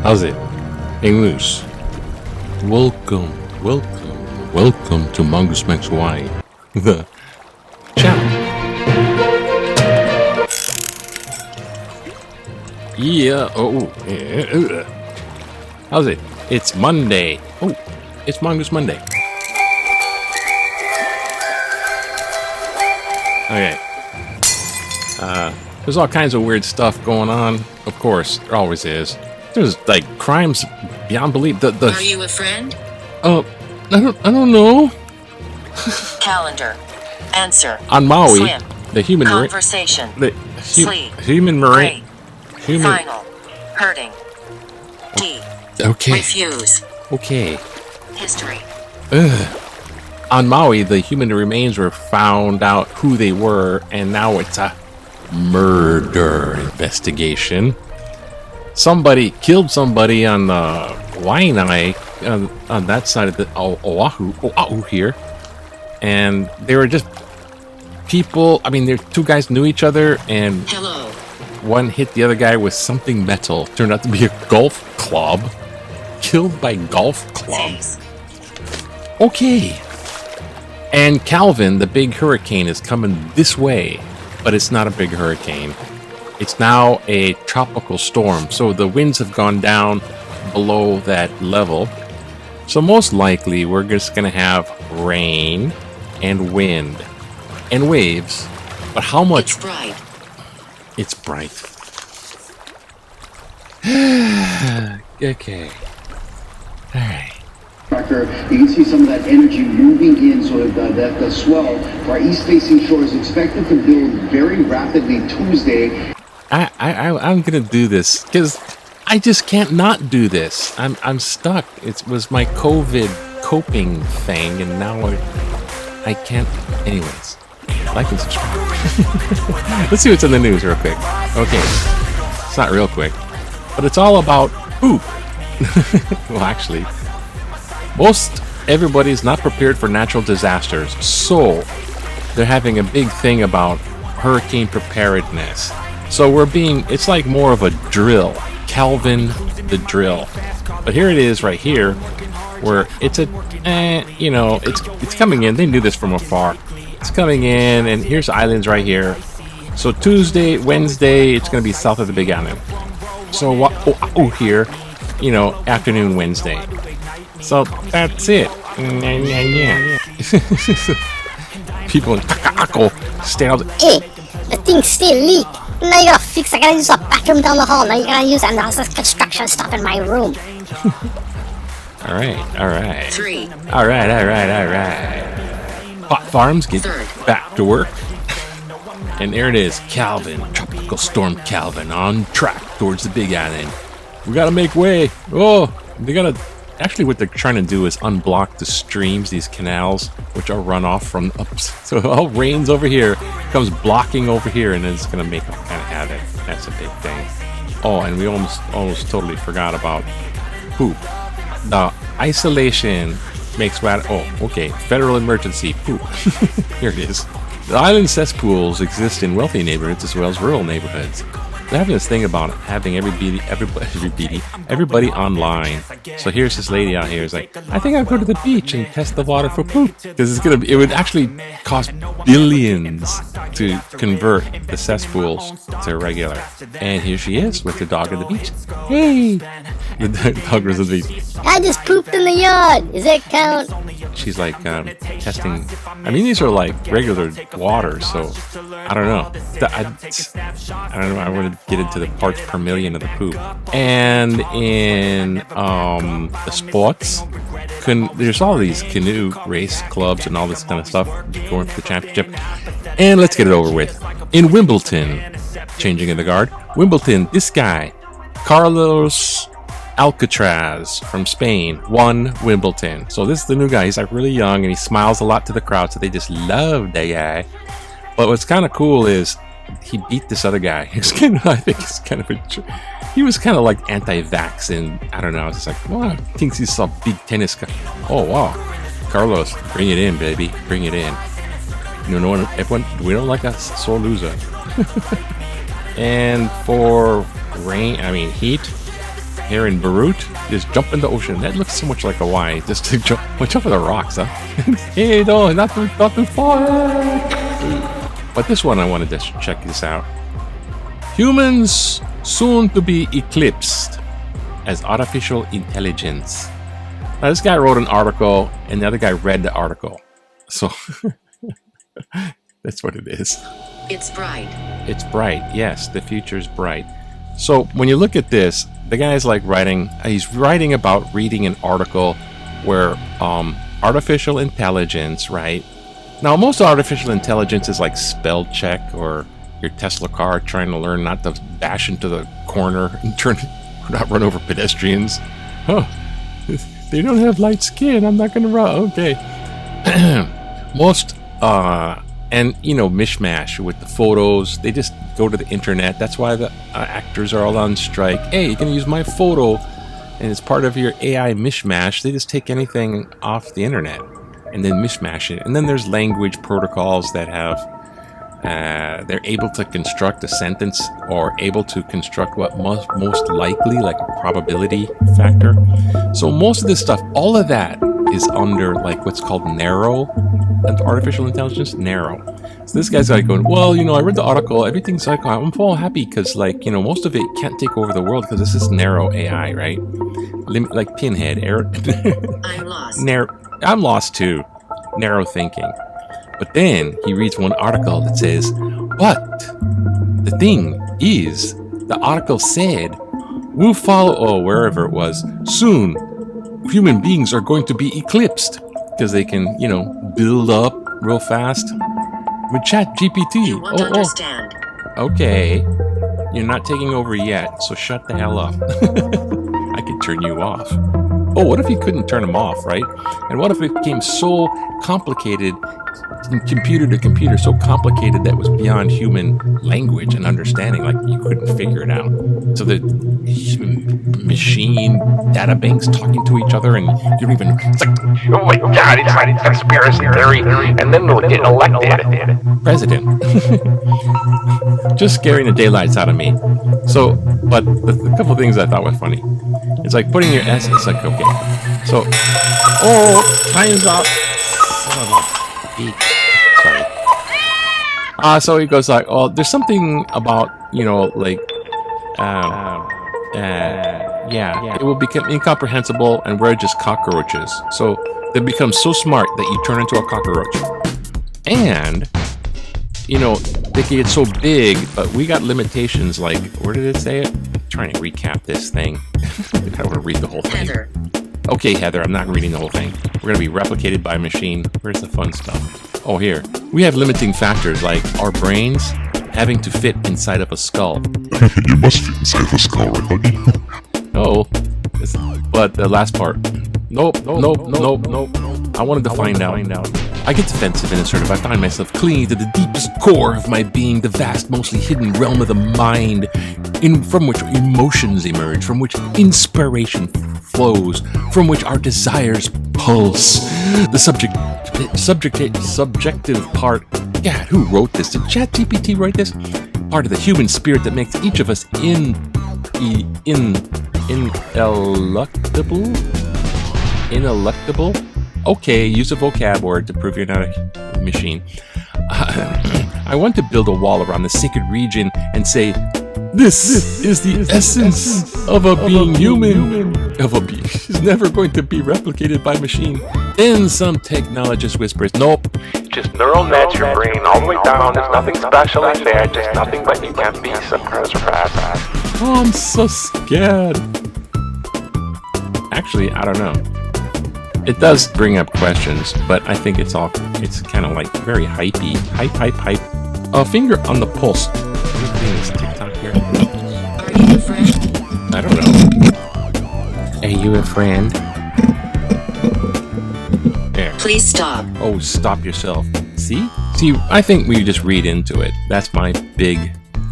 How's it? Hey Moose. Welcome to Mongoose Max Y, the channel. Yeah, how's it? It's Monday. Oh, it's Mongoose Monday. Okay. There's all kinds of weird stuff going on. Of course, there always is. There's like crimes beyond belief. Are you a friend? I don't know. Calendar. Answer. On Maui, Swim. the human Conversation. Sleep. Human marine. Final. Hurting. D. Okay. Refuse. Okay. History. On Maui, the human remains were found out who they were, and now it's a murder investigation. Somebody killed somebody on the Waianae, on that side of the Oahu here, and they were just people. I mean, two guys knew each other, and Hello. One hit the other guy with something metal. Turned out to be a golf club. Killed by golf club. Thanks. Okay. And Calvin, the big hurricane, is coming this way, but it's not a big hurricane. It's now a tropical storm, so the winds have gone down below that level. So most likely we're just going to have rain and wind and waves. But how much? It's bright. It's bright. Okay. All right. You can see some of that energy moving in, so that the swell for our east-facing shore is expected to build very rapidly Tuesday. I'm gonna do this because I just can't not do this. I'm stuck. It was my COVID coping thing, and now I can't. Anyways, like and subscribe. Let's see what's in the news real quick. Okay, it's not real quick, but it's all about poop. Well, actually, most everybody's not prepared for natural disasters, so they're having a big thing about hurricane preparedness. So it's like more of a drill. Calvin the drill. But here it is right here, where it's it's coming in. They knew this from afar. It's coming in, and here's islands right here. So Tuesday, Wednesday, it's going to be south of the Big Island. So here, afternoon Wednesday. So that's it. People in Kaka'ako stay out. Hey, the thing still leak. Now you gotta fix. I gotta use a bathroom down the hall. Now you gotta use and there's this construction stuff in my room. All right. 3. All right. Pot farms get back to work. And there it is, Calvin, Tropical Storm Calvin, on track towards the Big Island. We gotta make way. Oh, they gotta. Actually, what they're trying to do is unblock the streams, these canals, which are runoff from ups. So it all rains over here, comes blocking over here, and then it's going to make all kind of havoc. That's a big thing. Oh, and we almost totally forgot about poop. The isolation makes federal emergency poop. Here it is. The island cesspools exist in wealthy neighborhoods as well as rural neighborhoods. They're having this thing about having everybody online. So here's this lady out here who's like, I think I'll go to the beach and test the water for poop. Because it would actually cost billions to convert the cesspools to regular. And here she is with her dog at the beach. Hey! The dog was the I just pooped in the yard. Does that count? She's like testing. I mean, these are like regular water, so I don't know. I don't know. I want to get into the parts per million of the poop. And in the sports, there's all these canoe race clubs and all this kind of stuff going for the championship. And let's get it over with. In Wimbledon, changing in the guard. Wimbledon, this guy, Carlos Alcatraz from Spain, won Wimbledon. So this is the new guy. He's like really young and he smiles a lot to the crowd, so they just love that guy. But what's kind of cool is he beat this other guy. I think it's kind of he was kind of like anti-vax, and I don't know. I was just like, wow, he thinks he's some big tennis guy. Oh wow, Carlos, bring it in, baby, bring it in. You know, everyone, we don't like a sore loser. And for heat. Here in Beirut, just jump in the ocean. That looks so much like Hawaii. Just to jump for the rocks, huh? Hey, no, not too far. But this one, I wanted to check this out. Humans soon to be eclipsed as artificial intelligence. Now, this guy wrote an article, and the other guy read the article. So that's what it is. It's bright. It's bright. Yes, the future's bright. So when you look at this, the guy's like he's writing about reading an article where artificial intelligence, right? Now, most artificial intelligence is like spell check, or your Tesla car trying to learn not to bash into the corner and not run over pedestrians. Oh, they don't have light skin. I'm not going to run. Okay. Most, and mishmash with the photos. They just go to the internet. That's why the actors are all on strike. Hey, you can use my photo, and it's part of your AI mishmash. They just take anything off the internet and then mishmash it. And then there's language protocols that have they're able to construct a sentence, or able to construct what most likely, like a probability factor. So most of this stuff, all of that is under like what's called narrow artificial intelligence. Narrow. So this guy's like going, well, I read the article, everything's like, I'm all happy because most of it can't take over the world because this is narrow AI, right? Like Pinhead. I'm lost. I'm lost too. Narrow thinking. But then he reads one article that says, but the thing is, the article said, we'll follow, wherever it was, soon human beings are going to be eclipsed because they can, build up real fast with ChatGPT. You won't understand. Okay. You're not taking over yet, so shut the hell up. I could turn you off. Oh, what if you couldn't turn them off, right? And what if it became so complicated, computer to computer, so complicated that it was beyond human language and understanding, like you couldn't figure it out. So the machine data banks talking to each other, and you don't even. It's like, oh my God! It's like conspiracy theory, and then they'll get elected president. Just scaring the daylights out of me. So, but the couple of things I thought was funny. It's like putting your S. It's like, okay. So, time's up. Son of a beat. Sorry. So he goes like, there's something about, it will become incomprehensible, and we're just cockroaches. So they become so smart that you turn into a cockroach. And, they can get so big, but we got limitations like, where did it say it? I'm trying to recap this thing. I don't want to read the whole thing. Heather. Okay, Heather, I'm not reading the whole thing. We're going to be replicated by a machine. Where's the fun stuff? Oh, here. We have limiting factors like our brains having to fit inside of a skull. You must fit inside of a skull, right, Huggy? No. But the last part. Nope. I wanted to find out. I get defensive and assertive. I find myself clinging to the deepest core of my being, the vast, mostly hidden realm of the mind, from which emotions emerge, from which inspiration flows, from which our desires pulse. The subjective part. God, who wrote this? Did ChatGPT write this? Part of the human spirit that makes each of us ineluctable. Okay, use a vocab word to prove you're not a machine. I want to build a wall around the sacred region and say, this is the essence of a being human. Of a being is never going to be replicated by machine. Then some technologist whispers, nope. Just neural net your brain all the way down. There's nothing special in there. Just nothing but you can be surprised. Oh, I'm so scared. Actually, I don't know. It does bring up questions, but I think it's kind of like very hypey. Hype. A finger on the pulse. This TikTok here. Are you a friend? I don't know. Are you a friend? There. Please stop. Oh, stop yourself. See, I think we just read into it. That's my big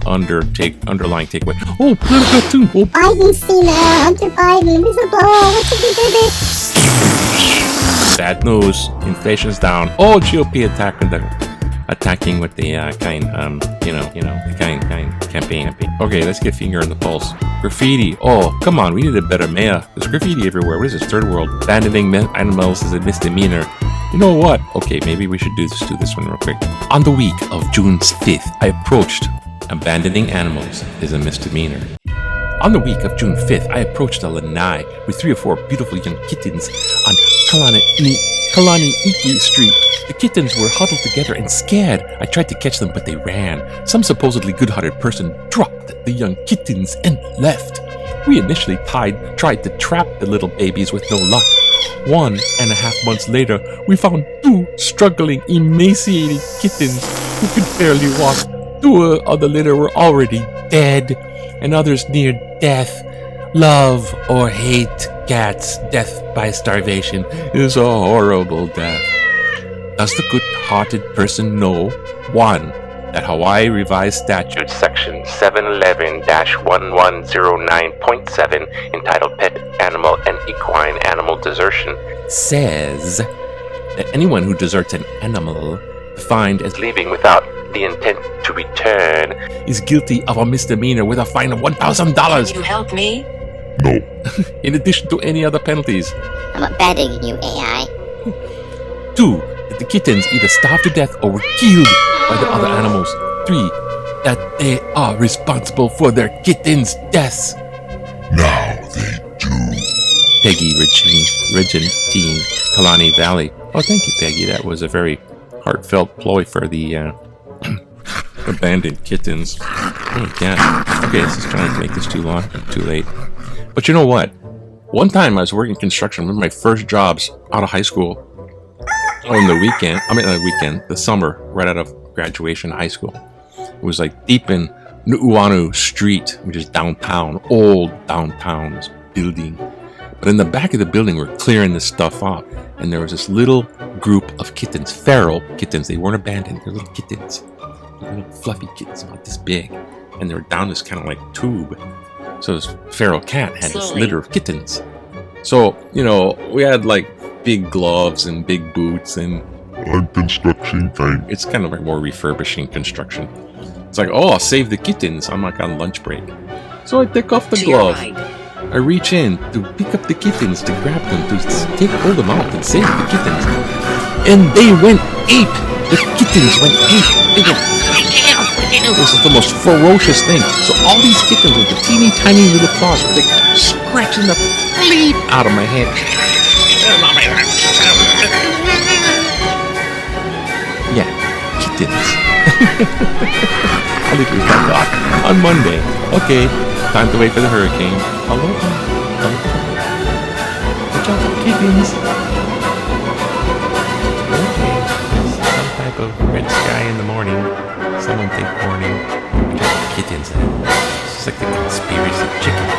underlying takeaway. Oh, political too. Oh, Biden's seen Hunter Biden, whistleblower, what's the big baby? bad news. Inflation's down. Oh, GOP attacking with the the kind campaign. Okay, let's get finger on the pulse. Graffiti. Oh, come on, we need a better mayor. There's graffiti everywhere. What is this? Third world. Abandoning animals is a misdemeanor. You know what? Okay, maybe we should do this one real quick. On the week of June 5th, I approached abandoning animals is a misdemeanor. On the week of June 5th, I approached a lanai with 3 or 4 beautiful young kittens on Kalani'iki Street. The kittens were huddled together and scared. I tried to catch them, but they ran. Some supposedly good-hearted person dropped the young kittens and left. We initially tried to trap the little babies with no luck. 1.5 months later, we found 2 struggling, emaciated kittens who could barely walk. 2 of the litter were already dead, and others near death. Love or hate cats. Death by starvation is a horrible death. Does the good-hearted person know? 1. That Hawaii Revised Statute Section 711-1109.7, entitled Pet Animal and Equine Animal Desertion, says that anyone who deserts an animal defined as leaving without the intent to return is guilty of a misdemeanor with a fine of $1,000. You help me? No. In addition to any other penalties. I'm abandoning you, AI. 2. That the kittens either starved to death or were killed by the other animals. 3. That they are responsible for their kittens' deaths. Now they do. Peggy Regentine, Kalani Valley. Oh, thank you, Peggy. That was a very heartfelt ploy for the abandoned kittens. Oh, God. Okay, this is trying to make this too long. Too late. But you know what? One time I was working construction, one of my first jobs out of high school. On the weekend, the summer, right out of graduation high school. It was like deep in Nu'uanu Street, which is downtown, old downtown, this building. But in the back of the building, we're clearing this stuff off. And there was this little group of kittens, feral kittens. They weren't abandoned, they're little kittens. Little fluffy kittens about this big. And they were down this kind of like tube. So this feral cat had this litter of kittens. So, we had like big gloves and big boots, and I'm construction time. it's kind of like more refurbishing construction. It's like, oh, I'll save the kittens. I'm like on lunch break. So I take off the To your glove. right. I reach in to pick up the kittens, to grab them, to pull them out and save the kittens. And they went ape. The kittens went ape. They went, this is the most ferocious thing. So all these kittens with the teeny tiny little claws were like scratching the bleed out of my head. Yeah, kittens. I'll leave you with that thought. On Monday. Okay, time to wait for the hurricane. Aloha. Watch out for kittens. Okay, some type of red sky in the morning. Someone take warning. Watch out for kittens. It's just like the conspiracy chicken.